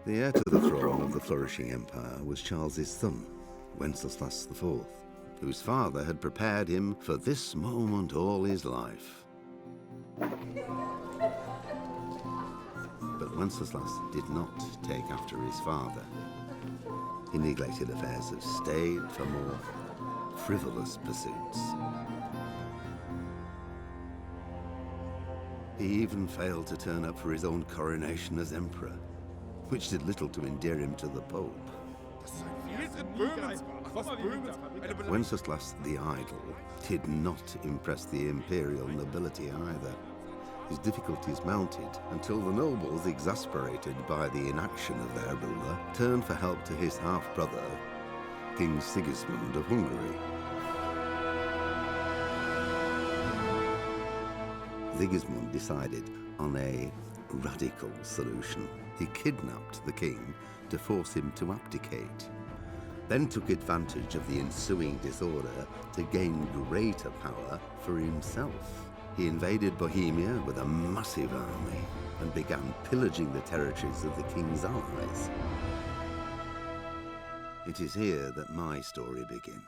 The heir to the throne of the flourishing empire was Charles's son, Wenceslas IV, whose father had prepared him for this moment all his life. But Wenceslas did not take after his father. He neglected affairs of state for more frivolous pursuits. He even failed to turn up for his own coronation as emperor, which did little to endear him to the Pope. Wenceslas the Idle did not impress the imperial nobility either. His difficulties mounted until the nobles, exasperated by the inaction of their ruler, turned for help to his half-brother, King Sigismund of Hungary. Sigismund decided on a radical solution. He kidnapped the king to force him to abdicate, then took advantage of the ensuing disorder to gain greater power for himself. He invaded Bohemia with a massive army and began pillaging the territories of the king's allies. It is here that my story begins.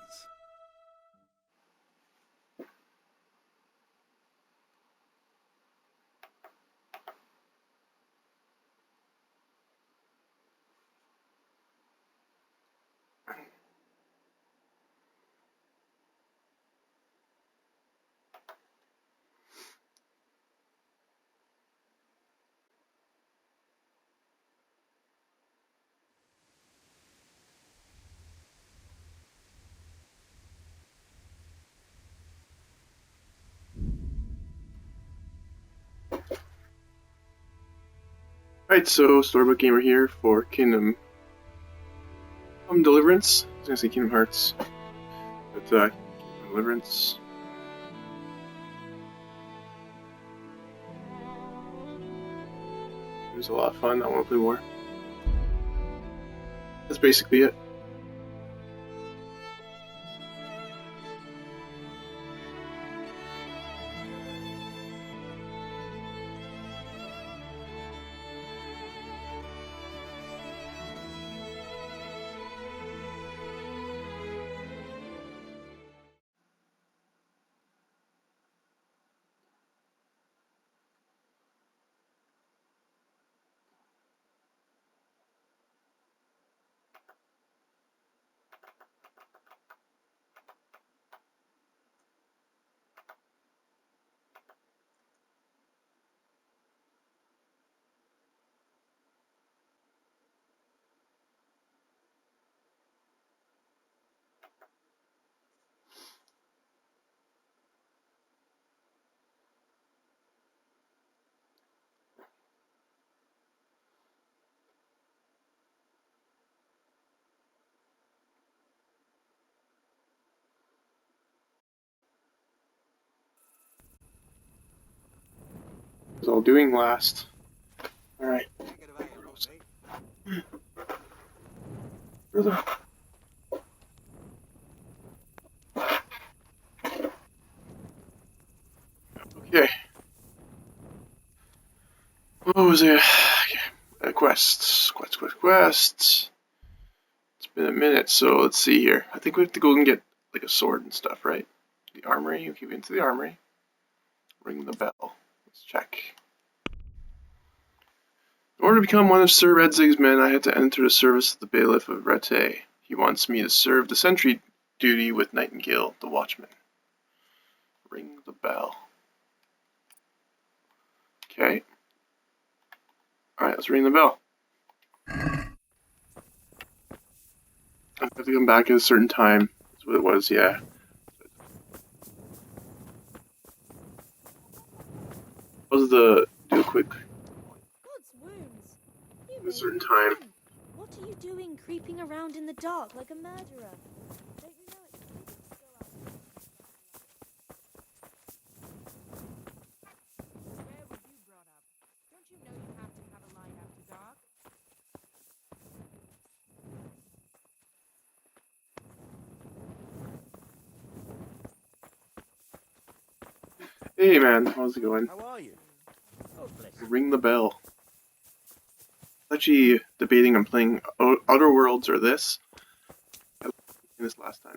Right, so Storybook Gamer here for Kingdom Deliverance. I was gonna say Kingdom Hearts, but Kingdom Deliverance. It was a lot of fun. I want to play more. That's basically it. Was all doing last. Alright. Further. Okay. What was it? Okay. Quests. Quests. It's been a minute, so let's see here. I think we have to go and get like a sword and stuff, right? The armory. Okay, into the armory. Ring the bell. Let's check. In order to become one of Sir Redzig's men, I had to enter the service of the bailiff of Rete. He wants me to serve the sentry duty with Nightingale, the watchman. Ring the bell. Okay. Alright, let's ring the bell. I have to come back at a certain time. That's what it was, yeah. Was the do a quick at a certain time. What are you doing creeping around in the dark like a murderer? Don't you know it's illegal to go out? Where were you brought up? Don't you know you have to have a light after dark? Hey man, how's it going? How are you? Oh, bless you. Ring the bell. Actually debating on playing Outer Worlds or this. I was playing this last time.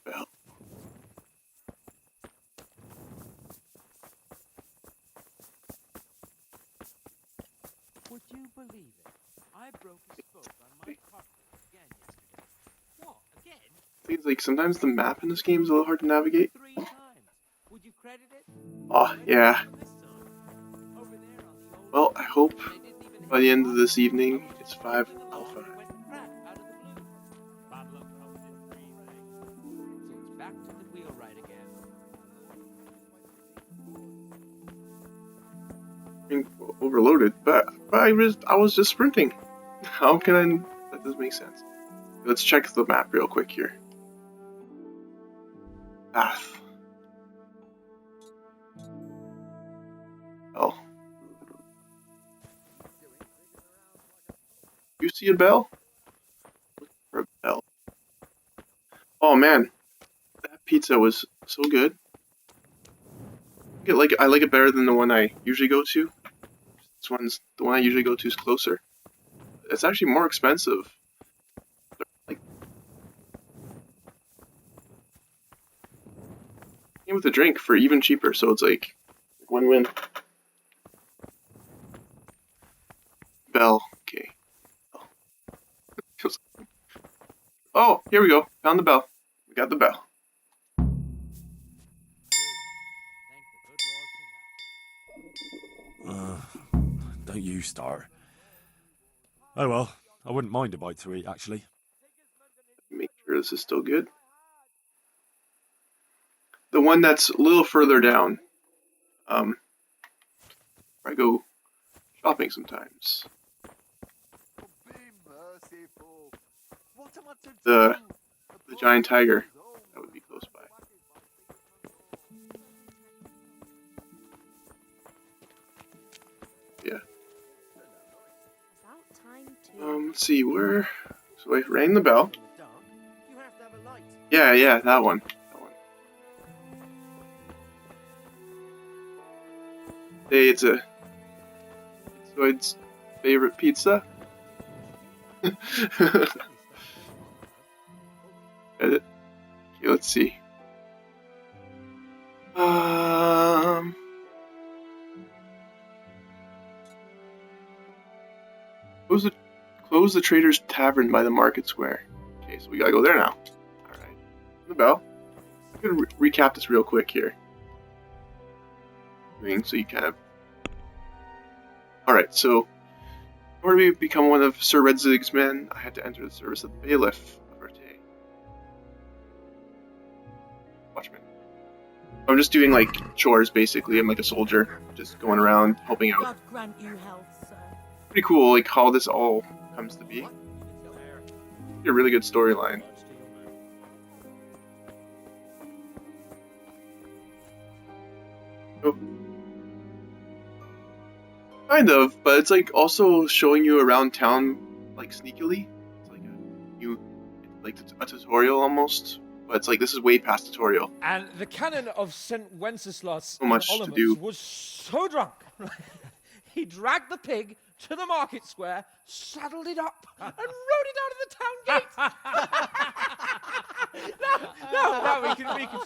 Bell. Would you believe it? I broke a spoke on my carpet again yesterday. What? Again? Seems like sometimes the map in this game is a little hard to navigate. 3 times. Would you credit it? Oh, yeah. This time. Over there on the old Well, I hope they didn't even by the end of this evening, it's 5 alpha. went crap out of the blue. Bad luck comes in 3 rings. So it's back to the wheelwright again. Being overloaded, but I was just sprinting. How can I? That doesn't make sense. Let's check the map real quick here. Path. Oh. You see a bell? Look for a bell. Oh man, that pizza was so good. I like it better than the one I usually go to. The one I usually go to is closer. It's actually more expensive. Like, came with a drink for even cheaper, so it's like win-win. Bell, okay. Oh, here we go. Found the bell. We got the bell. Thank the good Lord for that. Don't you start. Oh well, I wouldn't mind a bite to eat, actually. Make sure this is still good. The one that's a little further down. I go shopping sometimes. The giant tiger that would be close by. Yeah. About time to. Let's see where. So I rang the bell. You have to have a light. Yeah, that one. Hey, it's Zoid's favorite pizza. Edit. Okay, let's see. Close the Trader's Tavern by the Market Square. Okay, so we gotta go there now. Alright. The bell. I'm gonna recap this real quick here. So you kind of... Alright, so in order to become one of Sir Redzig's men, I had to enter the service of the bailiff of Arte. Watchman. I'm just doing like chores basically. I'm like a soldier, just going around helping out. God grant you health, sir. Pretty cool, like how this all comes to be. A really good storyline. Oh. Kind of, but it's like also showing you around town like sneakily. It's like a tutorial almost, but it's like this is way past tutorial. And the canon of St. Wenceslas So much to do. was so drunk, he dragged the pig to the market square, saddled it up, and rode it out of the town gate. no, we can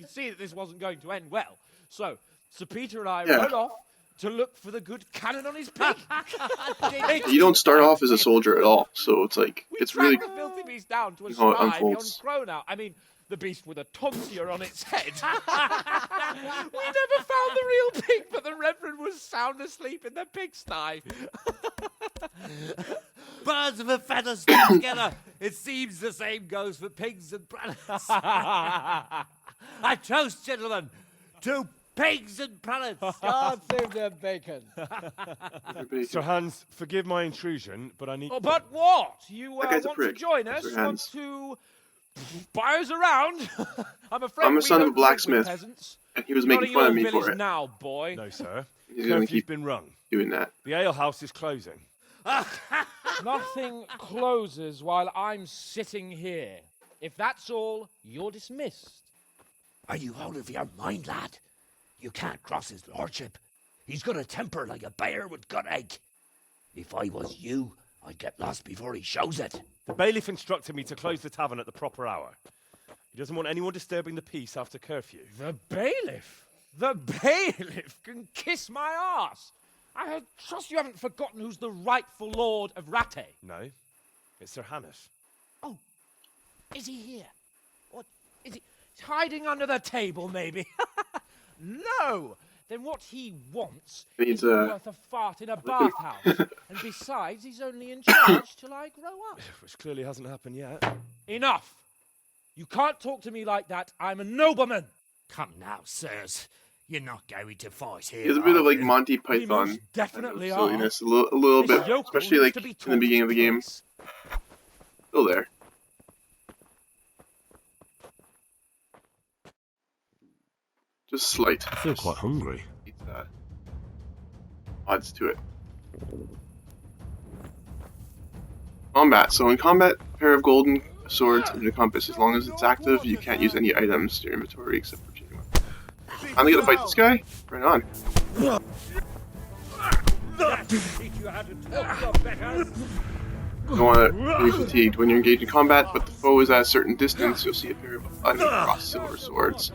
see that this wasn't going to end well. So Sir Peter and I rode off to look for the good cannon on his pig. You don't start off as a soldier at all, so it's like it's really the filthy beast down to a how it scribe beyond unfolds. Crow. I mean, the beast with a tonsure on its head. We never found the real pig, but the Reverend was sound asleep in the pigsty. Birds of a feather stick together. It seems the same goes for pigs and planets. I toast, gentlemen, to pigs and planets. God save their bacon. Sir Hans, forgive my intrusion, but I need... Oh, but what? You That guy's a want to prick. join us? Sir Want Hans. to buy us around? I'm afraid I'm a we son of a don't live with blacksmith, peasants. and he was You're making not fun in of your me for village it. now, boy. No, sir. He's gonna Curfew's keep been rung. doing that. The alehouse is closing. Nothing closes while I'm sitting here. If that's all, you're dismissed. Are you out of your mind, lad? You can't cross his lordship. He's got a temper like a bear with gut ache. If I was you, I'd get lost before he shows it. The bailiff instructed me to close the tavern at the proper hour. He doesn't want anyone disturbing the peace after curfew. The bailiff? The bailiff can kiss my arse. I trust you haven't forgotten who's the rightful lord of Rattay. No, it's Sir Hannes. Oh, is he here? What is he? He's hiding under the table, maybe. No. Then what he wants He's, is worth a fart in a bathhouse. And besides, he's only in charge till I grow up. Which clearly hasn't happened yet. Enough. You can't talk to me like that. I'm a nobleman. Come now, sirs. You're not going to fight here. He has a bit of like are you? Monty We Python most definitely kind of are. silliness, a little This bit, yokel especially needs like to be in the taught beginning of the game. place. Still there. Just slight. I feel quite hungry. It's, odds to it. Combat. So in combat, a pair of golden swords and a compass. As long as it's active, you can't use any items to your inventory except for genuine. Finally gonna fight this guy? Right on. Teach you how to talk better. You don't want to be fatigued. When you're engaged in combat, but the foe is at a certain distance, you'll see a pair of uncrossed silver swords.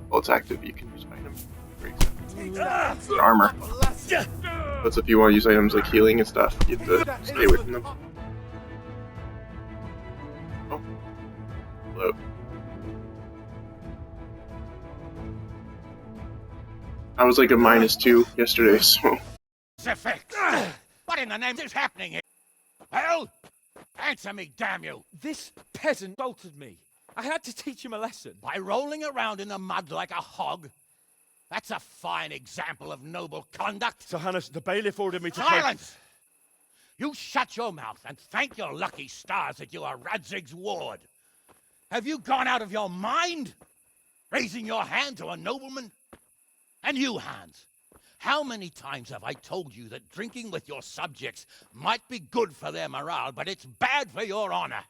While it's active, you can use items. For example, armor. But if you want to use items like healing and stuff, you have to stay away from them. Oh. Hello. I was like a -2 yesterday, so... Effect. What in the name is happening here? Well, answer me, damn you. This peasant insulted me. I had to teach him a lesson. By rolling around in the mud like a hog? That's a fine example of noble conduct. Sir Hannes, the bailiff ordered me to... Silence! You shut your mouth and thank your lucky stars that you are Radzig's ward. Have you gone out of your mind? Raising your hand to a nobleman? And you, Hans, how many times have I told you that drinking with your subjects might be good for their morale, but it's bad for your honor?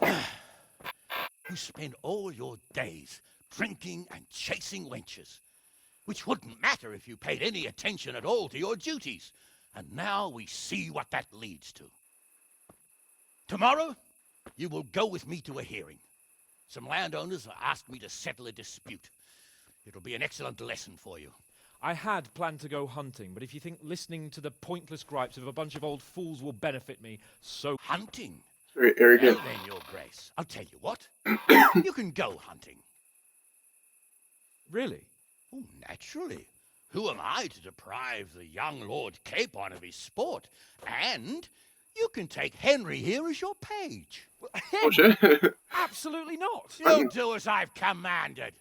You spend all your days drinking and chasing wenches, which wouldn't matter if you paid any attention at all to your duties. And now we see what that leads to. Tomorrow, you will go with me to a hearing. Some landowners have asked me to settle a dispute. It'll be an excellent lesson for you. I had planned to go hunting, but if you think listening to the pointless gripes of a bunch of old fools will benefit me, so... Hunting? Very arrogant. Well then, your grace, I'll tell you what. You can go hunting. Really? Oh, naturally. Who am I to deprive the young Lord Capon of his sport? And you can take Henry here as your page. Oh shit. Absolutely not. You do as I've commanded.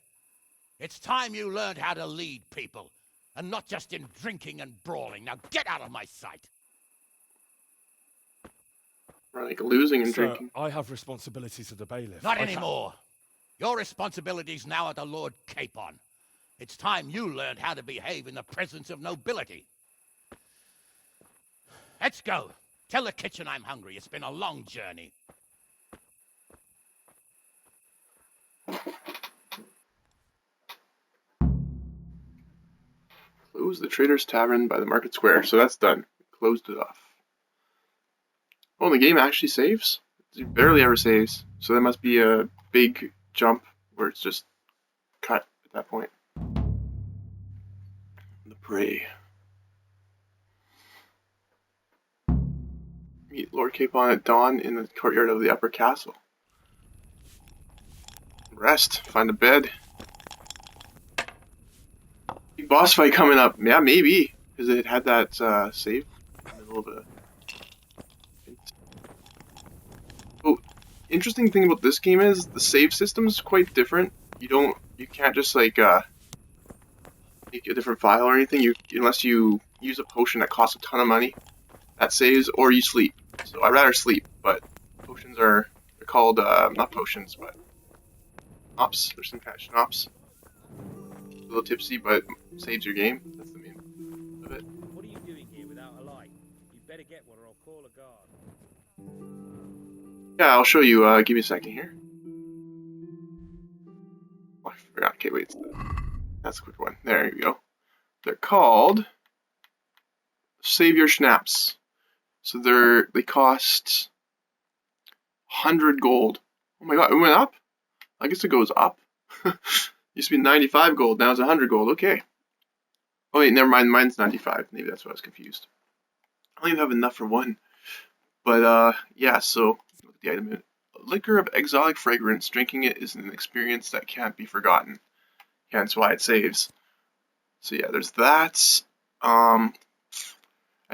It's time you learned how to lead people, and not just in drinking and brawling. Now get out of my sight. We're like losing and Sir, drinking. I have responsibilities to the bailiff. Not I anymore. Your responsibilities now are the Lord Capon. It's time you learned how to behave in the presence of nobility. Let's go. Tell the kitchen I'm hungry. It's been a long journey. Close the Trader's Tavern by the Market Square. So that's done. Closed it off. Oh, the game actually saves? It barely ever saves. So that must be a big jump where it's just cut at that point. The Prey. Meet Lord Capon at dawn in the courtyard of the Upper Castle. Rest. Find a bed. Big boss fight coming up. Yeah, maybe. Because it had that save in the middle of a... Oh, interesting thing about this game is the save system's quite different. You can't just like make a different file or anything. Unless you use a potion that costs a ton of money, that saves, or you sleep. So I'd rather sleep, but potions they're called not potions, but schnapps. There's some kind of schnapps. A little tipsy, but saves your game. That's the main of it. What are you doing here without a light? You better get one or I'll call a guard. Yeah, I'll show you. Give me a second here. Oh, I forgot. Okay, wait. That's a quick one. There you go. They're called Savior Schnapps. So they cost 100 gold. Oh my god, it went up? I guess it goes up. Used to be 95 gold, now it's 100 gold. Okay. Oh wait, never mind. Mine's 95. Maybe that's why I was confused. I don't even have enough for one. But yeah, so look at the item. Liquor of exotic fragrance. Drinking it is an experience that can't be forgotten. Hence why it saves. So yeah, there's that. And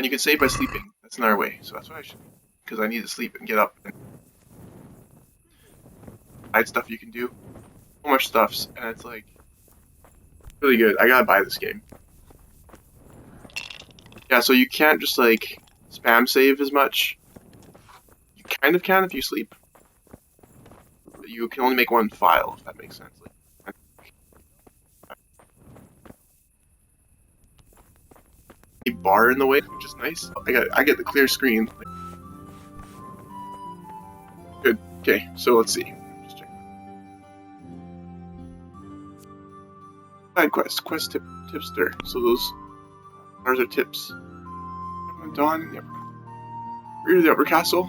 you can save by sleeping. That's another way. So that's what I should, because I need to sleep and get up and hide stuff you can do. So much stuffs, and it's like really good. I gotta buy this game. Yeah, so you can't just like spam save as much. You kind of can if you sleep. But you can only make one file, if that makes sense. Like, a bar in the way, which is nice. I get the clear screen. Good. Okay, so let's see. Just check. Side quest tipster. So those are tips. Dawn in the rear of the upper castle.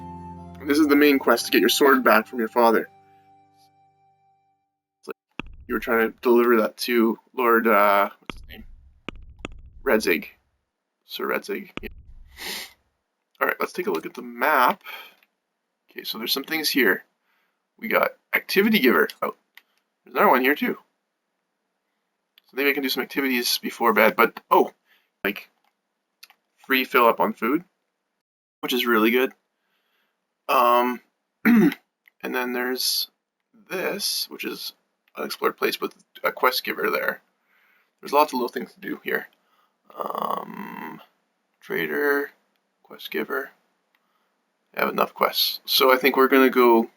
And this is the main quest to get your sword back from your father. It's like you were trying to deliver that to Lord what's his name? Redzig. Sir Redzig. Yeah. Alright, let's take a look at the map. Okay, so there's some things here. We got activity giver. Oh, there's another one here too. So maybe I can do some activities before bed, but oh, like free fill up on food, which is really good. And then there's this, which is unexplored place with a quest giver there. There's lots of little things to do here. Trader, quest giver. I have enough quests. So I think we're going to go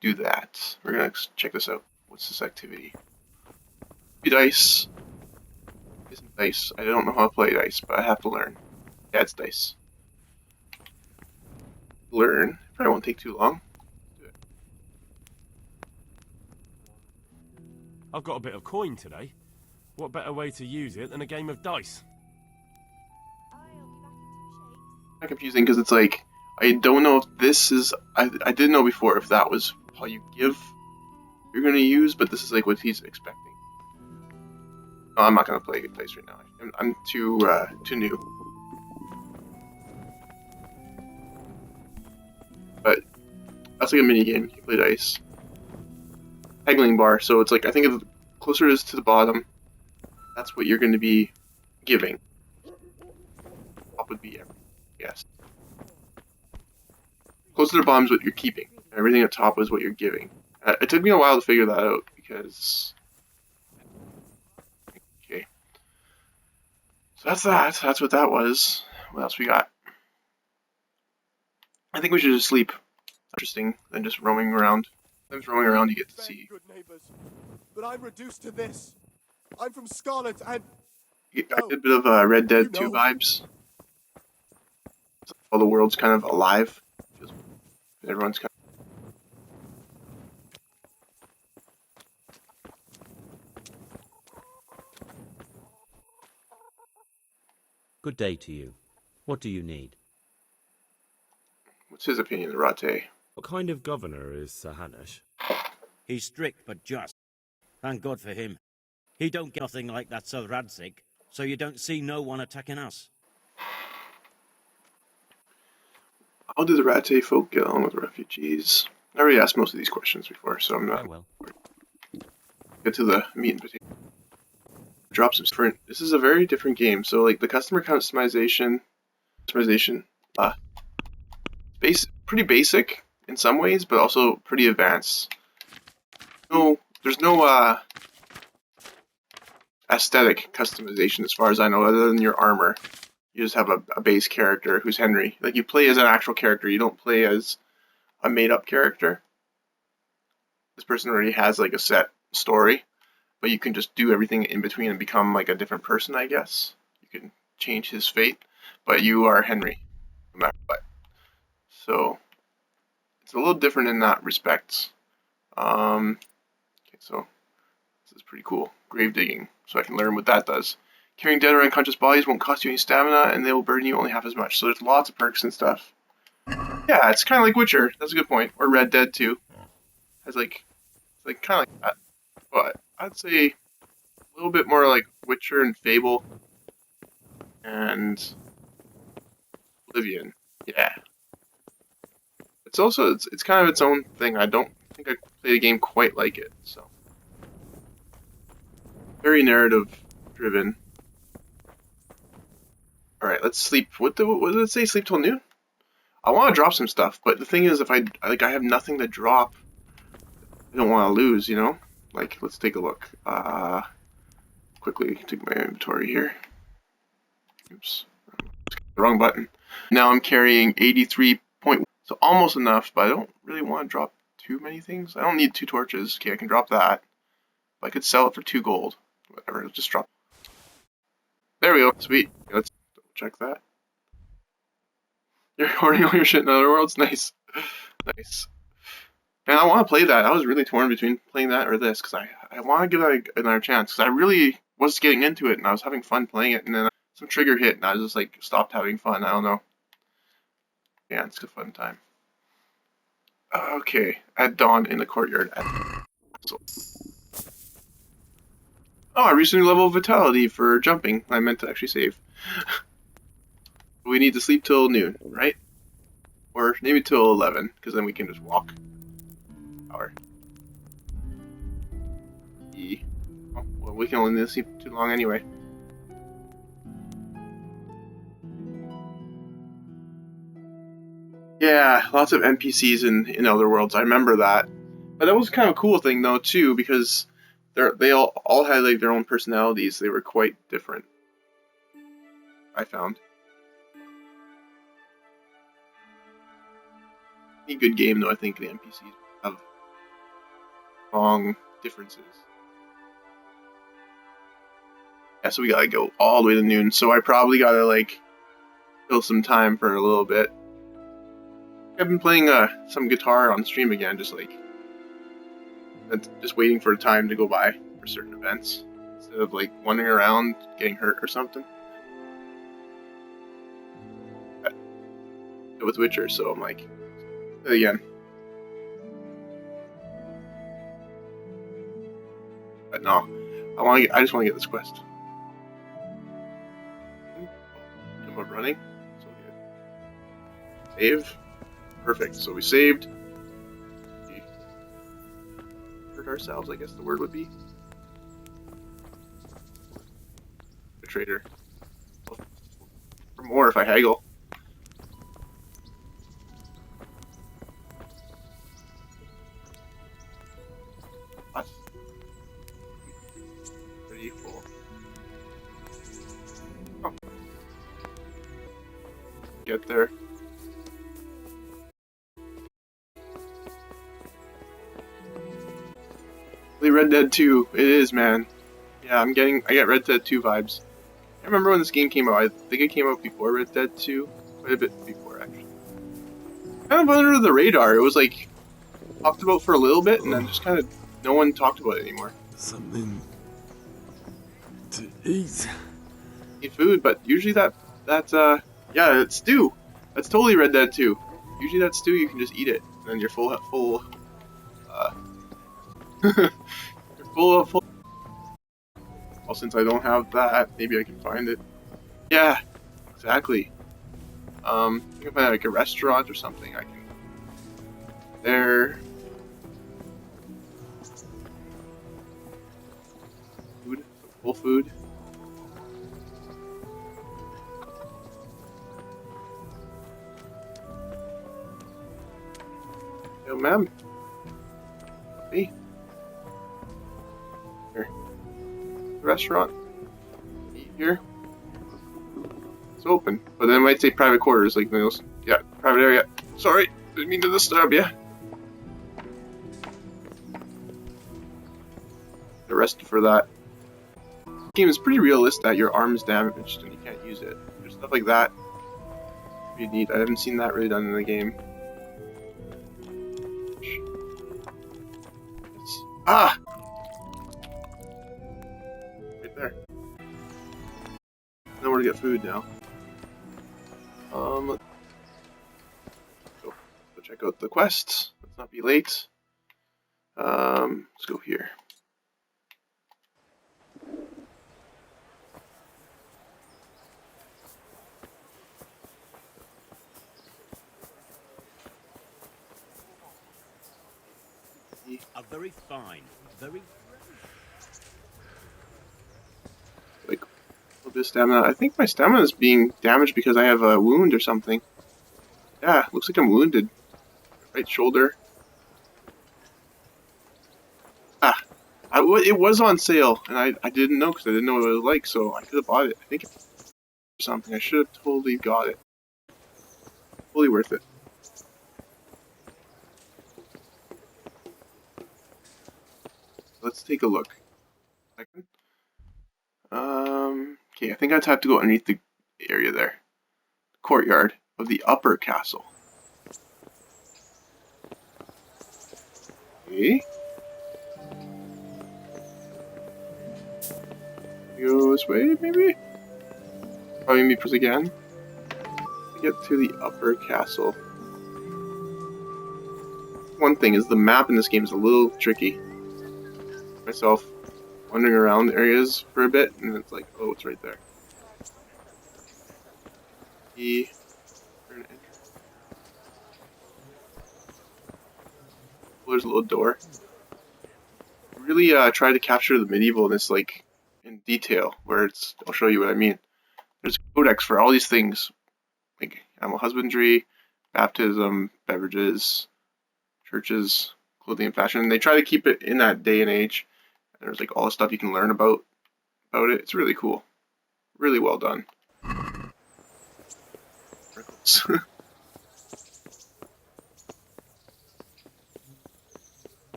do that. We're going to check this out. What's this activity? Dice. Isn't dice. I don't know how to play dice, but I have to learn. Yeah, it's dice. Learn. Probably won't take too long. Do it. I've got a bit of coin today. What better way to use it than a game of dice? Kind of confusing because it's like I don't know if this is. I didn't know before if that was how you give you're gonna use, but this is like what he's expecting. No, I'm not gonna play dice right now. I'm too new. But that's like a mini game. You play dice. Haggling bar. So it's like I think the closer it is to the bottom, that's what you're going to be giving. Top would be everything. Yes. Closer to the bottom is what you're keeping. Everything at top is what you're giving. It took me a while to figure that out because. Okay. So that's that. That's what that was. What else we got? I think we should just sleep. Interesting than just roaming around. Sometimes roaming around you get to see. Good neighbors, but I'm reduced to this. I'm from Scarlet and I get a bit of Red Dead 2 vibes. All the world's kind of alive. Everyone's kind Good day to you. What do you need? What's his opinion, the Rate? What kind of governor is Sir Hanush? He's strict but just. Thank God for him. He don't get nothing like that Sir Radzig, so you don't see no one attacking us. How do the Rate folk get on with refugees? I already asked most of these questions before, so I'm not. Oh well. Get to the meat and potato. Drop some different. This is a very different game. So like the customer customization, pretty basic in some ways, but also pretty advanced. No, there's no aesthetic customization as far as I know, other than your armor. You just have a base character who's Henry. Like you play as an actual character. You don't play as a made-up character. This person already has like a set story, but you can just do everything in between and become like a different person, I guess. You can change his fate, but you are Henry, no matter what. So it's a little different in that respect. Okay, so this is pretty cool. Grave digging, so I can learn what that does. Carrying dead or unconscious bodies won't cost you any stamina, and they will burden you only half as much. So there's lots of perks and stuff. Yeah, it's kind of like Witcher. That's a good point. Or Red Dead 2. It's like kind of like that. But I'd say a little bit more like Witcher and Fable and Oblivion. Yeah. It's also it's kind of its own thing. I don't think I played a game quite like it. So very narrative driven. All right, let's sleep. What did it say? Sleep till noon. I want to drop some stuff, but the thing is, if I have nothing to drop, I don't want to lose. You know, like let's take a look. Quickly take my inventory here. Oops, the wrong button. Now I'm carrying 83 point, so almost enough, but I don't really want to drop too many things. I don't need 2 torches. Okay, I can drop that. But I could sell it for 2 gold. Whatever, just drop. There we go. Sweet. Okay, let's double check that. You're hoarding all your shit in other worlds? Nice. Nice. And I want to play that. I was really torn between playing that or this, because I want to give that another chance, because I really was getting into it, and I was having fun playing it, and then some trigger hit, and I just like stopped having fun. I don't know. Yeah, it's a fun time. Okay, at dawn in the courtyard. Oh, I reached a new level of vitality for jumping. I meant to actually save. We need to sleep till noon, right? Or maybe till 11, because then we can just walk. Hour. Oh, well, we can only sleep too long anyway. Yeah, lots of NPCs in Other Worlds. I remember that. But that was kind of a cool thing though too, because they all had like their own personalities. They were quite different, I found. A good game though, I think the NPCs have strong differences. Yeah, so we gotta go all the way to noon. So I probably gotta like kill some time for a little bit. I've been playing some guitar on stream again, just waiting for time to go by for certain events instead of like wandering around getting hurt or something. With Witcher, so I'm like, again. But no, I just want to get this quest. Am I running? So good. Save. Perfect. So we saved. We hurt ourselves, I guess the word would be. A traitor. Or more if I haggle. What? Pretty cool. Oh. Get there. Red Dead 2, it is, man. Yeah, I get Red Dead 2 vibes. I remember when this game came out. I think it came out before Red Dead 2, quite a bit before actually. Kind of under the radar. It was like talked about for a little bit, and then just kind of no one talked about it anymore. Something to eat. Eat food, but usually yeah, it's stew. That's totally Red Dead 2. Usually that stew you can just eat it, and then you're full. You're full. Well, since I don't have that, maybe I can find it. Yeah, exactly. I can find like a restaurant or something. I can. There. Food, full food. Yo, ma'am. Hey. Here. Restaurant. Eat here. It's open, but then it might say private quarters, like those. Yeah, private area. Sorry, didn't mean to disturb you. Arrested for that. This game is pretty realistic that your arm's damaged and you can't use it. There's stuff like that you need. I haven't seen that really done in the game. Ah! Right there. Nowhere to get food now. Let's go check out the quests. Let's not be late. Let's go here. A very fine, very... Like, a little bit of stamina. I think my stamina is being damaged because I have a wound or something. Yeah, looks like I'm wounded. Right shoulder. Ah, it was on sale, and I didn't know because I didn't know what it was like, so I could have bought it. I think it's something. I should have totally got it. Totally worth it. Let's take a look. Okay, I think I'd have to go underneath the area there. Courtyard of the upper castle. Okay. Go this way, maybe? Probably me press again. Get to the upper castle. One thing is the map in this game is a little tricky. Myself wandering around areas for a bit, and it's like, oh, it's right there. There's a little door. Really try to capture the medievalness, like, in detail, where it's, I'll show you what I mean. There's a codex for all these things, like animal husbandry, baptism, beverages, churches, clothing and fashion. And they try to keep it in that day and age. And there's like all the stuff you can learn about it. It's really cool. Really well done.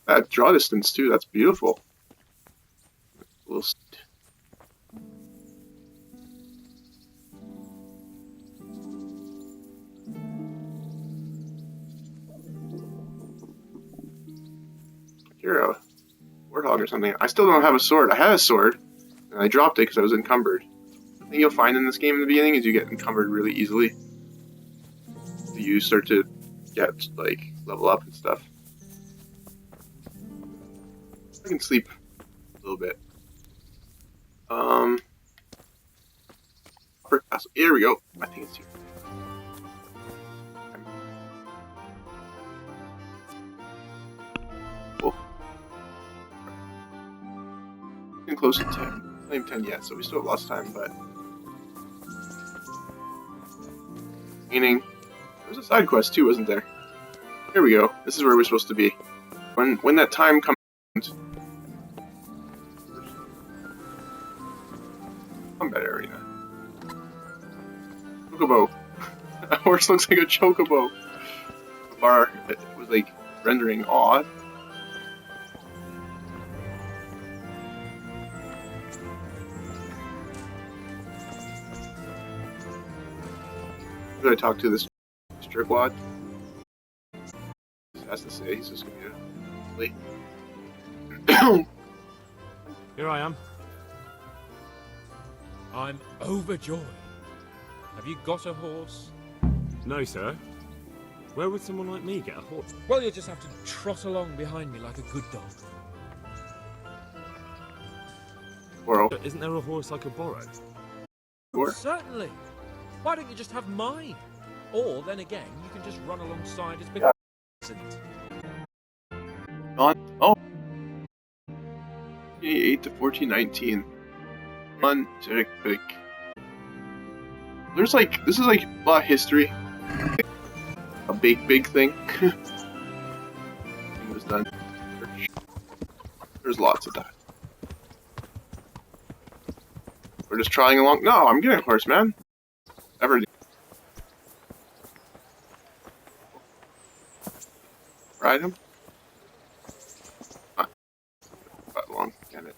That draw distance too, that's beautiful. A little you're a warthog or something. I still don't have a sword. I had a sword, and I dropped it because I was encumbered. The thing you'll find in this game in the beginning is you get encumbered really easily. You start to get, like, level up and stuff. I can sleep a little bit. Upper castle. Here we go. I think it's here. Cool. Getting close to 10. Not even 10 yet, so we still have lots of time, but... Meaning, there's a side quest too, wasn't there? Here we go. This is where we're supposed to be. When that time comes... Combat arena. Chocobo. A horse looks like a chocobo. The bar it was like rendering odd. Who did I talk to? This jerkwad? He has to say he's just gonna get it. Here I am. I'm overjoyed. Have you got a horse? No, sir. Where would someone like me get a horse? Well, you'll just have to trot along behind me like a good dog. Squirrel. Isn't there a horse I could borrow? Sure. Certainly. Why don't you just have mine? Or, then again, you can just run alongside as big Oh. 8 to 1419. There's like, this is like a lot of history. A big thing. Thing was done. There's lots of that. We're just trying along. No, I'm getting a horse, man. Ever. Ride him. Quite long. Get it.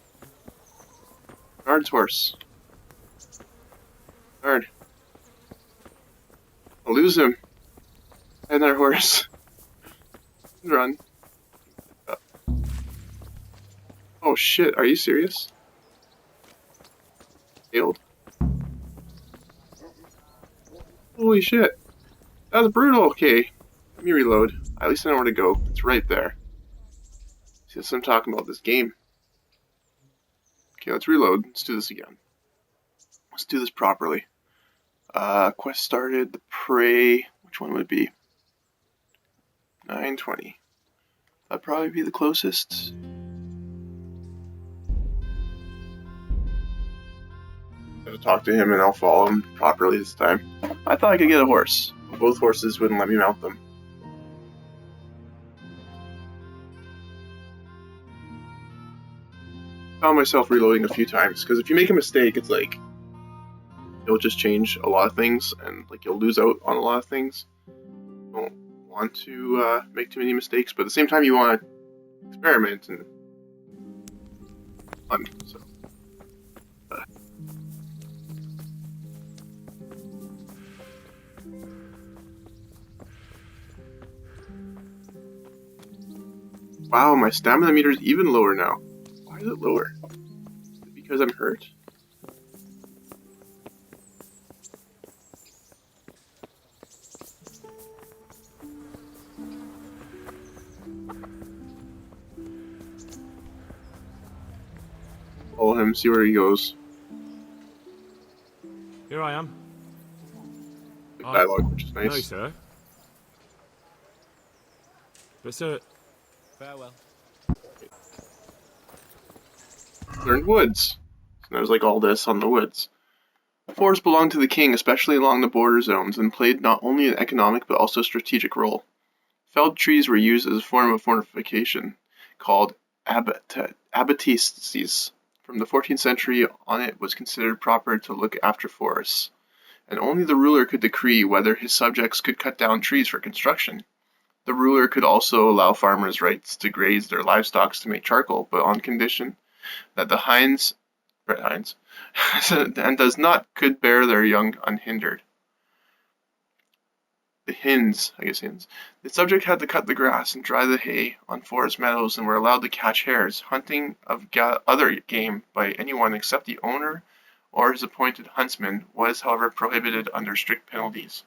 Guard's horse. Guard. I'll lose him. And our horse. Run. Oh shit, are you serious? Failed. Holy shit. That was brutal. Okay, let me reload. At least I know where to go. It's right there. See, that's what I'm talking about, this game. Okay, let's reload. Let's do this again. Let's do this properly. Quest started, the prey. Which one would it be? 920. That'd probably be the closest. I'm gonna talk to him and I'll follow him properly this time. I thought I could get a horse, but both horses wouldn't let me mount them. Found myself reloading a few times because if you make a mistake, it's like it'll just change a lot of things and like you'll lose out on a lot of things. You don't want to make too many mistakes, but at the same time you want to experiment and fun. So. Wow, my stamina meter is even lower now. Why is it lower? Is it because I'm hurt? Follow him, see where he goes. Here I am. The dialogue, which is nice. No, sir. But, sir... Farewell. Learned woods. So there's like all this on the woods. The forest belonged to the king, especially along the border zones, and played not only an economic but also strategic role. Felled trees were used as a form of fortification, called abattises. From the 14th century on, it was considered proper to look after forests, and only the ruler could decree whether his subjects could cut down trees for construction. The ruler could also allow farmers' rights to graze their livestock to make charcoal, but on condition that the hinds, and does not could bear their young unhindered. The hens. The subject had to cut the grass and dry the hay on forest meadows and were allowed to catch hares. Hunting of other game by anyone except the owner or his appointed huntsman was, however, prohibited under strict penalties.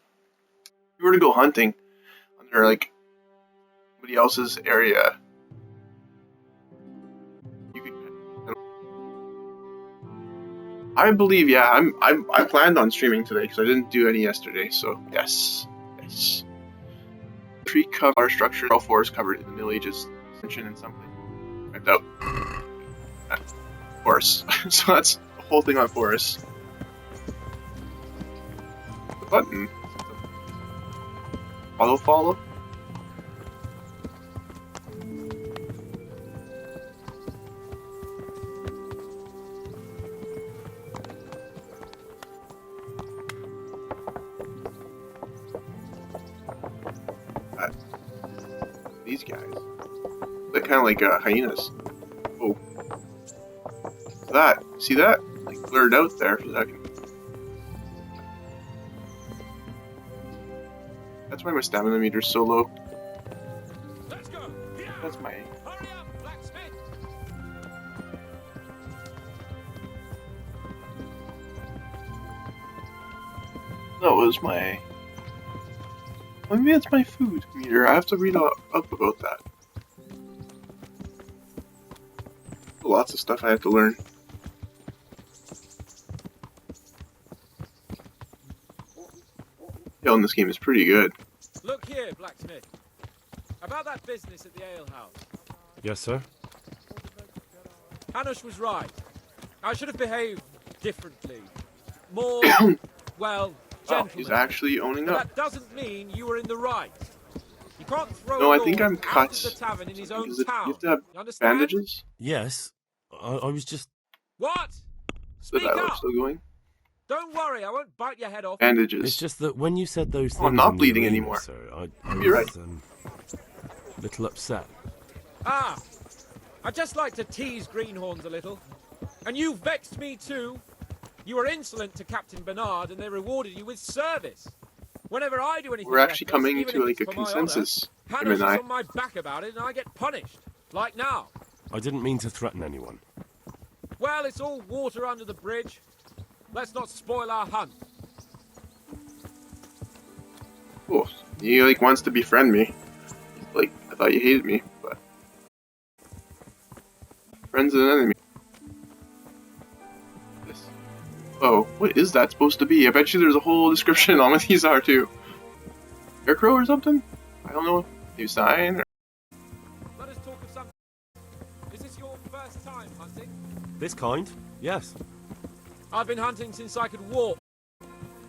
If you were to go hunting under like somebody else's area, you could. I believe, yeah. I planned on streaming today because I didn't do any yesterday. So yes. Tree cover structure, all forest covered in the Middle Ages, mentioned in something. Wiped out. Forest. So that's the whole thing on forest. The button. Auto follow. These guys. They're kind of like hyenas. Oh. That. See that? Like blurred out there for a second. That's why my stamina meter's so low. Let's go. That's my... Hurry up, blacksmith. That was my... Maybe it's my food meter. I have to read up about that. Lots of stuff I have to learn. Hell, in this game is pretty good. Look here, blacksmith. About that business at the alehouse. Yes, sir? Hanush was right. I should have behaved differently. More, well, gentlemanly. He's actually owning up. That doesn't mean you were in the right. You can't throw No, I Lord think I'm out cut. of the tavern in his own You town. have to have You understand? bandages? Yes. I was just... What? Is Speak the dialogue up. still going? Don't worry, I won't bite your head off. Bandages. It's just that when you said those things... I'm not in the bleeding arena, anymore. Sir, I You're was, right. a little upset. Ah, I just like to tease greenhorns a little. And you vexed me too. You were insolent to Captain Bernard and they rewarded you with service. Whenever I do anything We're actually reckless, coming even to if like it's a for my consensus. honor, Him Hanush and I. is on my back about it and I get punished. Like now. I didn't mean to threaten anyone. Well, it's all water under the bridge. Let's not spoil our hunt. Oh, he like wants to befriend me. Like, I thought you hated me, but friends and enemy. Yes. Oh, what is that supposed to be? I bet you there's a whole description on what these are too. Aircrow or something? I don't know. New sign? Or... Let us talk of something. Is this your first time hunting? This kind? Yes. I've been hunting since I could walk.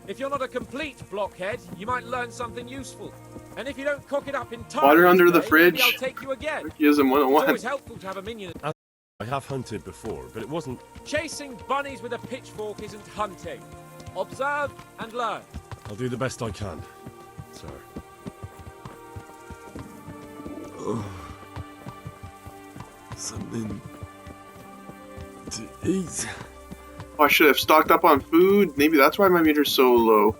If you're not a complete blockhead, you might learn something useful. And if you don't cook it up entirely, Water under the maybe fridge. I'll take you again. Rikism It's 101. always helpful to have a minion. I have hunted before, but it wasn't... Chasing bunnies with a pitchfork isn't hunting. Observe and learn. I'll do the best I can, sir. Something to eat. Oh, I should have stocked up on food. Maybe that's why my meter's so low.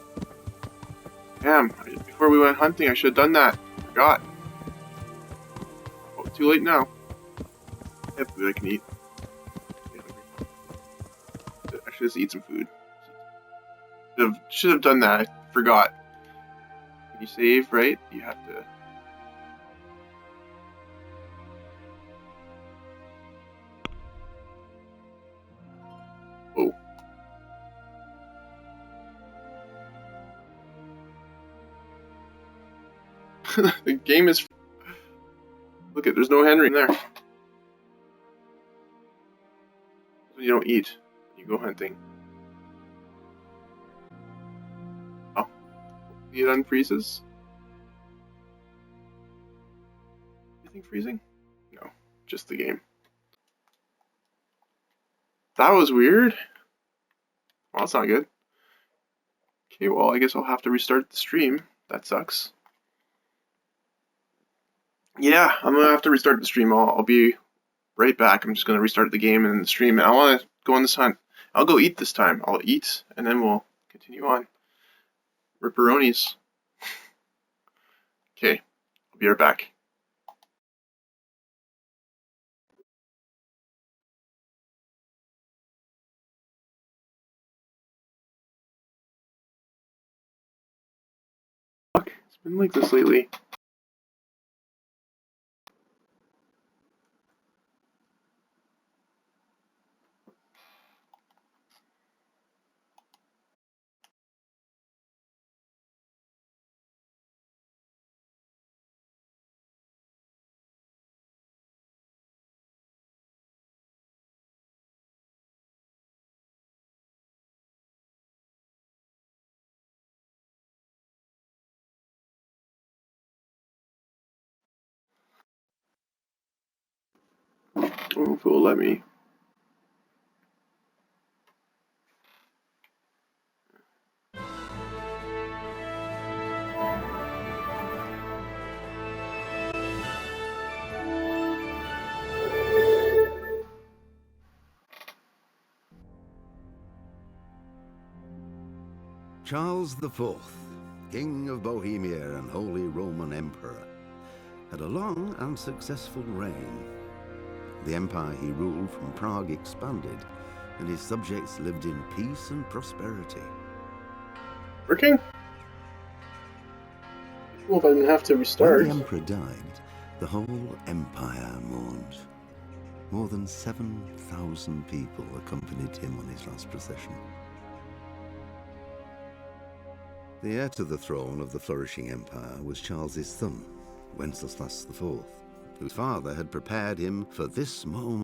Damn, before we went hunting, I should have done that. Forgot. Oh, too late now. I have food I can eat. I should just eat some food. Should have done that. I forgot. When you save, right? You have to... Oh. The game is... Look at, there's no Henry in there. You don't eat. You go hunting. Oh. It unfreezes? Anything freezing? No. Just the game. That was weird. Well, that's not good. Okay, well, I guess I'll have to restart the stream. That sucks. Yeah, I'm gonna have to restart the stream. I'll be right back. I'm just gonna restart the game and the stream. And I want to go on this hunt. I'll go eat this time. I'll eat, and then we'll continue on. Ripperonis. Okay, I'll be right back. Fuck, it's been like this lately. I don't know if it will let me. Charles IV, King of Bohemia and Holy Roman Emperor, had a long and successful reign. The empire he ruled from Prague expanded, and his subjects lived in peace and prosperity. Working? Well, if I didn't have to restart. When the emperor died, the whole empire mourned. More than 7,000 people accompanied him on his last procession. The heir to the throne of the flourishing empire was Charles's son, Wenceslas IV, whose father had prepared him for this moment.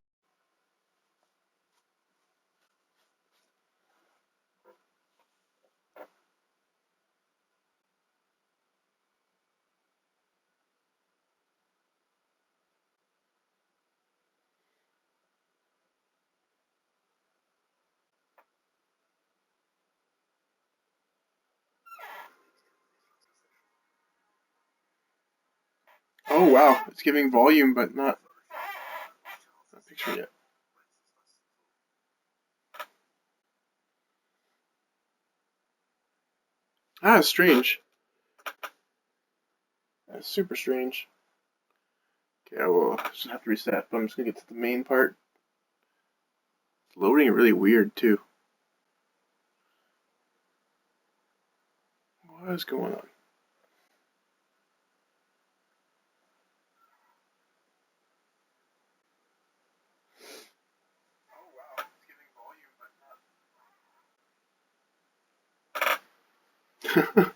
Oh wow, it's giving volume, but not picture yet. Ah, strange. That's super strange. Yeah, we'll just have to reset, but I'm just gonna get to the main part. It's loading really weird too. What is going on? Oh wow, it's giving volume, but not.